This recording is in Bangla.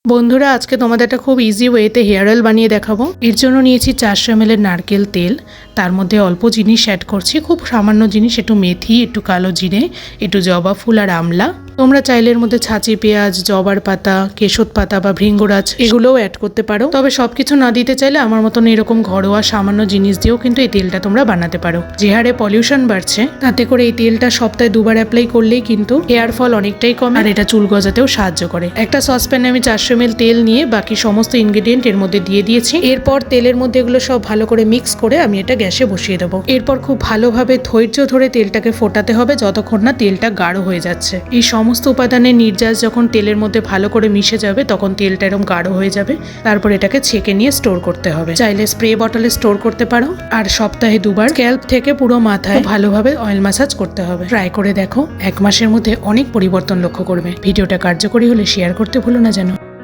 বন্ধুরা আজকে তোমাদের একটা খুব ইজি ওয়েতে হেয়ার অয়েল বানিয়ে দেখাবো। এর জন্য নিয়েছি 400 ml নারকেল তেল, তার মধ্যে অল্প জিনিস অ্যাড করছি, খুব সামান্য জিনিস, একটু মেথি, একটু কালো জিরে, একটু জবা ফুল আর আমলা। তোমরা চাইলে এর মধ্যে ছাঁচি পেঁয়াজ, জবার পাতা, কেশর পাতা বা ভৃঙ্গরাজ এগুলোও অ্যাড করতে পারো। তবে সবকিছু না দিতে চাইলে আমার মতন এরকম ঘরোয়া সামান্য জিনিস দিয়েও কিন্তু এই তেলটা তোমরা বানাতে পারো। যে হারে পলিউশন বাড়ছে তাতে করে এই তেলটা সপ্তাহে 2বার অ্যাপ্লাই করলেই কিন্তু হেয়ার ফল অনেকটাই কমে আর এটা চুল গজাতেও সাহায্য করে। একটা সসপ্যানে আমি 400 ml তেল নিয়ে বাকি সমস্ত ইনগ্রেডিয়েন্ট এর মধ্যে দিয়ে দিয়েছি। এরপর তেলের মধ্যে এগুলো সব ভালো করে মিক্স করে আমি এটা গ্যাসে বসিয়ে দেবো। এরপর খুব ভালোভাবে ধৈর্য ধরে তেলটাকে ফোটাতে হবে যতক্ষণ না তেলটা গাঢ় হয়ে যাচ্ছে। এই সমস্ত উপাদানের নির্যাস যখন তেলের মধ্যে ভালো করে মিশে যাবে তখন তেলটা এরকম গাঢ় হয়ে যাবে। তারপর এটাকে ছেঁকে নিয়ে স্টোর করতে হবে। চাইলে স্প্রে বটলে স্টোর করতে পারো। আর সপ্তাহে 2বার স্ক্যাল্প থেকে পুরো মাথায় ভালোভাবে অয়েল ম্যাসাজ করতে হবে। ট্রাই করে দেখো, 1 মাসের মধ্যে অনেক পরিবর্তন লক্ষ্য করবে। ভিডিওটা কার্যকরী হলে শেয়ার করতে ভুলো না যেন।